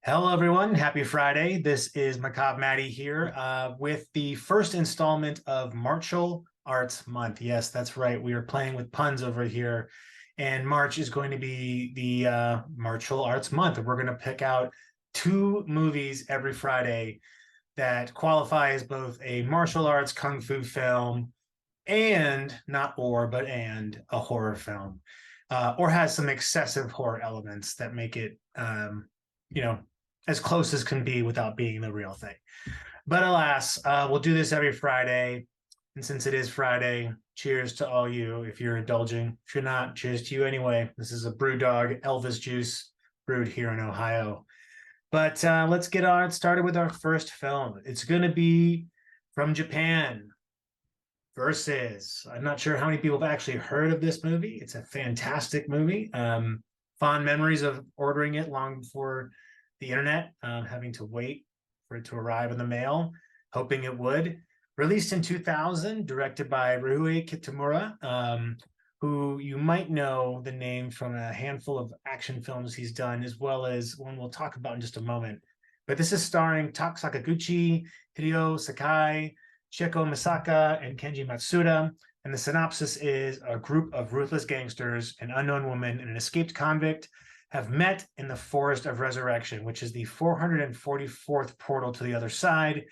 Hello, everyone. Happy Friday. This is Macabre Matty here with the first installment of Martial Arts Month. Yes, that's right. We are playing with puns over here. And March is going to be the Martial Arts Month. We're going to pick out 2 movies every Friday that qualify as both a martial arts kung fu film and, not or, but and a horror film. Or has some excessive horror elements that make it, as close as can be without being the real thing. But alas, we'll do this every Friday. And since it is Friday, cheers to all you if you're indulging. If you're not, cheers to you anyway. This is a BrewDog Elvis juice brewed here in Ohio. But let's get started with our first film. It's going to be from Japan versus, I'm not sure how many people have actually heard of this movie. It's a fantastic movie. Fond memories of ordering it long before the internet, having to wait for it to arrive in the mail, hoping it would. Released in 2000, directed by Ryuhei Kitamura, who you might know the name from a handful of action films he's done, as well as one we'll talk about in just a moment. But this is starring Tak Sakaguchi, Hideo Sakai, Chieko Misaka, and Kenji Matsuda. And the synopsis is a group of ruthless gangsters, an unknown woman, and an escaped convict have met in the Forest of Resurrection, which is the 444th portal to the other side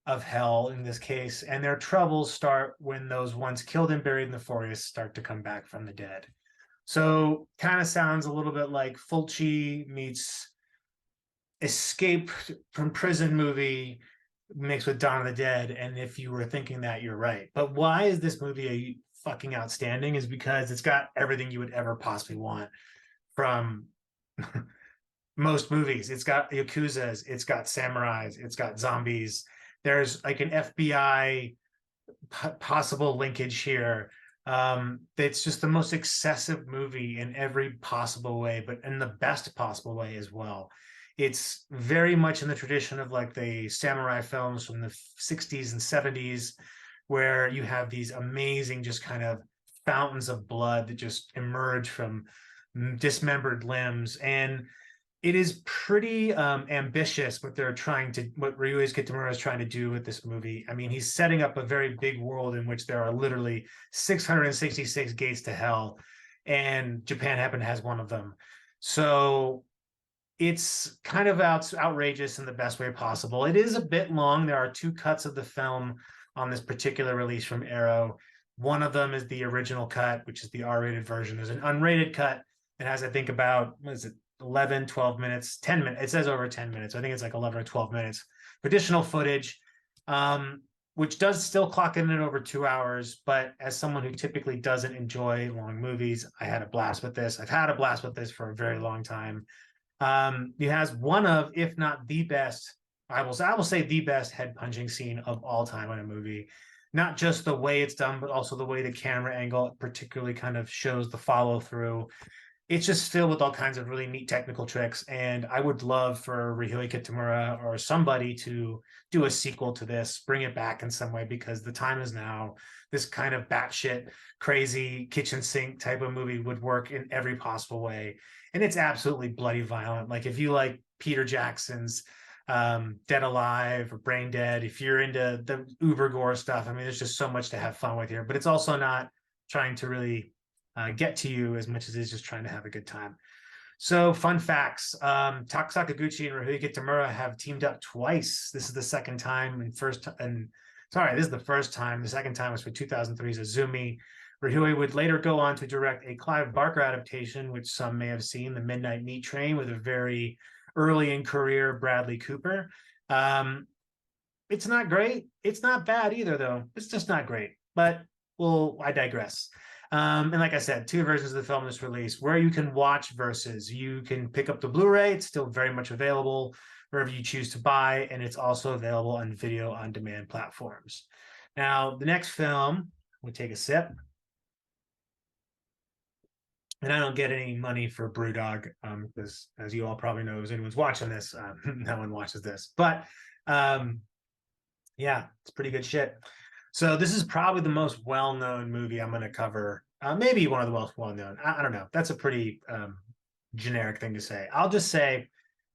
of hell in this case. And their troubles start when those once killed and buried in the forest start to come back from the dead. So kind of sounds a little bit like Fulci meets Escape from Prison movie mixed with Dawn of the Dead. And if you were thinking that, you're right. But why is this movie fucking outstanding is because it's got everything you would ever possibly want from most movies. It's got Yakuzas, it's got samurais, it's got zombies. There's like an FBI possible linkage here. It's just the most excessive movie in every possible way, but in the best possible way as well. It's very much in the tradition of like the samurai films from the 60s and 70s, where you have these amazing just kind of fountains of blood that just emerge from dismembered limbs. And it is pretty ambitious what Ryuhei Kitamura is trying to do with this movie. I mean, he's setting up a very big world in which there are literally 666 gates to hell, and Japan has one of them. So it's kind of outrageous in the best way possible. It is a bit long. There are 2 cuts of the film on this particular release from Arrow. One of them is the original cut, which is the R-rated version. There's an unrated cut. It has, I think, about, 11, 12 minutes, 10 minutes. It says over 10 minutes. I think it's like 11 or 12 minutes. Additional footage, which does still clock in at over 2 hours. But as someone who typically doesn't enjoy long movies, I had a blast with this. I've had a blast with this for a very long time. It has one of, if not the best, I will say the best head punching scene of all time in a movie. Not just the way it's done, but also the way the camera angle particularly kind of shows the follow through. It's just filled with all kinds of really neat technical tricks. And I would love for Ryuhei Kitamura or somebody to do a sequel to this, bring it back in some way, because the time is now. This kind of batshit crazy kitchen sink type of movie would work in every possible way. And it's absolutely bloody violent. Like if you like Peter Jackson's Dead Alive or Brain Dead, if you're into the uber gore stuff, I mean, there's just so much to have fun with here. But it's also not trying to really get to you as much as it's just trying to have a good time. So fun facts, Tak Sakaguchi and Ryuhei Kitamura have teamed up twice. This is the second time, this is the first time. The second time was for 2003's Azumi. Ryuhei would later go on to direct a Clive Barker adaptation, which some may have seen, The Midnight Meat Train, with a very early in career Bradley Cooper. It's not great. It's not bad either, though. It's just not great. But I digress. And like I said, 2 versions of the film this release, where you can watch versus. You can pick up the Blu-ray. It's still very much available wherever you choose to buy, and it's also available on video on demand platforms. Now, the next film, we take a sip. And I don't get any money for BrewDog because, as you all probably know, if anyone's watching this, no one watches this. But Yeah, it's pretty good shit. So this is probably the most well-known movie I'm going to cover. Maybe one of the most well-known. I don't know. That's a pretty generic thing to say. I'll just say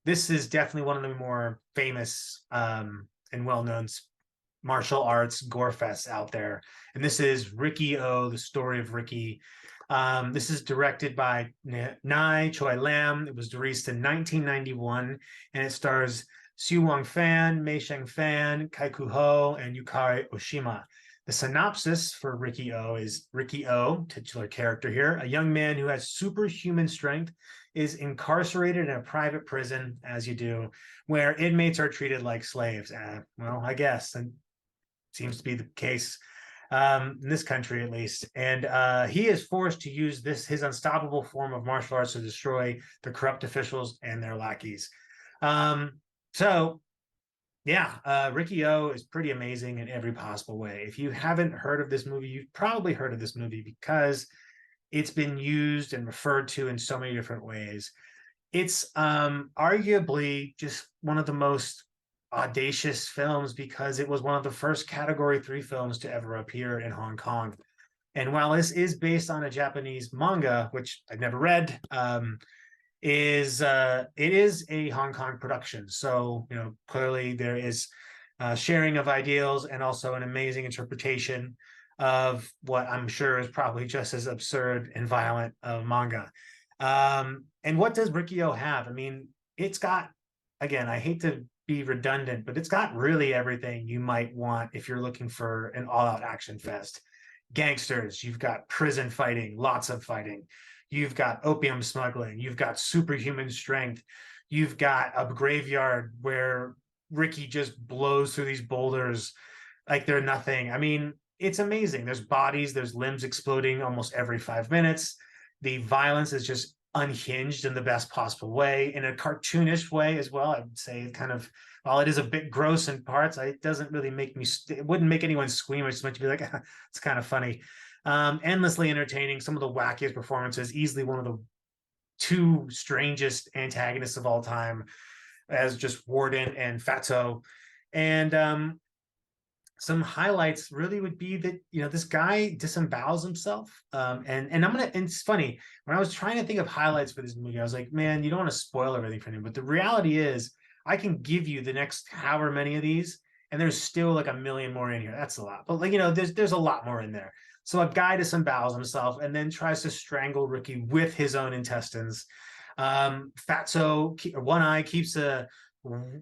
this is definitely one of the more famous and well-known martial arts gore fests out there. And this is RIKI-OH, the story of Ricky. This is directed by Ngai, Choi Lam. It was released in 1991, and it stars Su Wong Fan, Mei Sheng Fan, Kai Ku Ho, and Yukari Oshima. The synopsis for RIKI-OH is RIKI-OH, titular character here, a young man who has superhuman strength, is incarcerated in a private prison, as you do, where inmates are treated like slaves. Well, I guess. And seems to be the case in this country, at least. And he is forced to use his unstoppable form of martial arts to destroy the corrupt officials and their lackeys. So yeah, RIKI-OH is pretty amazing in every possible way. If you haven't heard of this movie, you've probably heard of this movie because it's been used and referred to in so many different ways. It's arguably just one of the most audacious films because it was one of the first Category 3 films to ever appear in Hong Kong. And while this is based on a Japanese manga, which I've never read, it is a Hong Kong production. So, clearly there is sharing of ideals and also an amazing interpretation of what I'm sure is probably just as absurd and violent of manga. And what does RIKI-OH have? I mean, it's got, again, I hate to be redundant, but it's got really everything you might want if you're looking for an all-out action fest. Gangsters, you've got prison fighting, lots of fighting. You've got opium smuggling. You've got superhuman strength. You've got a graveyard where Ricky just blows through these boulders like they're nothing. I mean, it's amazing. There's bodies, there's limbs exploding almost every 5 minutes. The violence is just unhinged in the best possible way, in a cartoonish way as well. I would say, kind of, while it is a bit gross in parts, it doesn't really make me, it wouldn't make anyone squeam. It's meant to be like, it's kind of funny. Endlessly entertaining, some of the wackiest performances, easily one of the two strangest antagonists of all time, as just Warden and Fatso. And some highlights really would be that this guy disembowels himself, and I'm gonna. And it's funny, when I was trying to think of highlights for this movie, I was like, man, you don't want to spoil everything for him. But the reality is, I can give you the next however many of these, and there's still like a million more in here. That's a lot, but like there's a lot more in there. So a guy disembowels himself and then tries to strangle Ricky with his own intestines. Fatso, one eye, keeps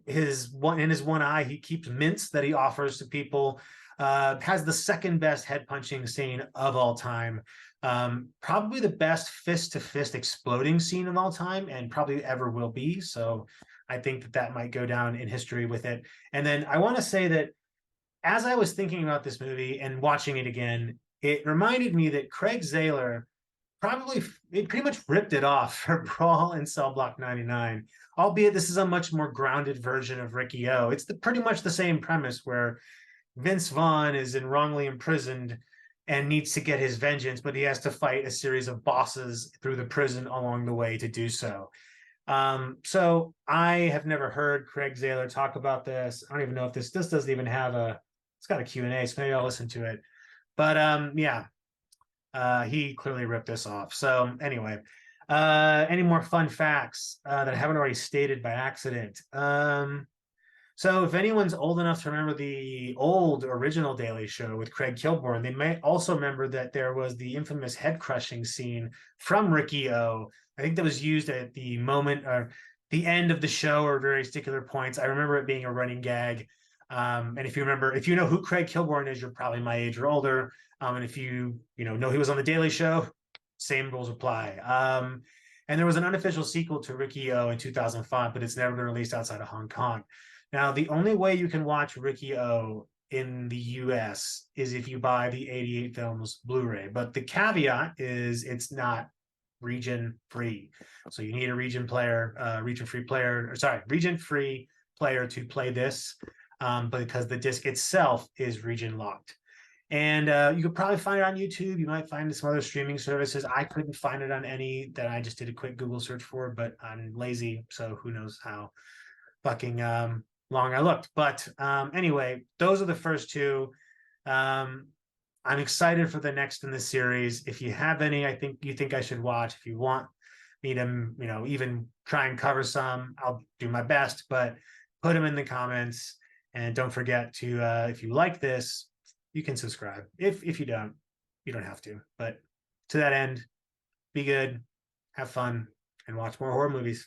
his one eye, he keeps mints that he offers to people. Has the second best head punching scene of all time. Probably the best fist to fist exploding scene of all time, and probably ever will be. So I think that might go down in history with it. And then I want to say that as I was thinking about this movie and watching it again, it reminded me that Craig Zahler pretty much ripped it off for Brawl and Cell Block 99, albeit this is a much more grounded version of RIKI-OH. It's pretty much the same premise where Vince Vaughn is wrongly imprisoned and needs to get his vengeance, but he has to fight a series of bosses through the prison along the way to do so. So I have never heard Craig Zahler talk about this. I don't even know if this doesn't even have it's got a Q&A, so maybe I'll listen to it. But yeah, he clearly ripped this off. So anyway, any more fun facts that I haven't already stated by accident? So if anyone's old enough to remember the old original Daily Show with Craig Kilborn, they may also remember that there was the infamous head crushing scene from RIKI-OH. I think that was used at the moment or the end of the show or various particular points. I remember it being a running gag. And if you know who Craig Kilborn is, you're probably my age or older. And if you know he was on the Daily Show, same rules apply. And there was an unofficial sequel to RIKI-OH in 2005, but it's never been released outside of Hong Kong. Now, the only way you can watch RIKI-OH in the US is if you buy the 88 Films Blu-ray. But the caveat is it's not region free. So you need a region-free player to play this, because the disc itself is region locked. And you could probably find it on YouTube. You might find it some other streaming services. I couldn't find it on any that I just did a quick Google search for, but I'm lazy, so who knows how fucking long I looked. But anyway, those are the first two. I'm excited for the next in the series. If you have any, I think you think I should watch. If you want me to, even try and cover some, I'll do my best. But put them in the comments, and don't forget to, if you like this, you can subscribe. If you don't have to. But to that end, be good, have fun, and watch more horror movies.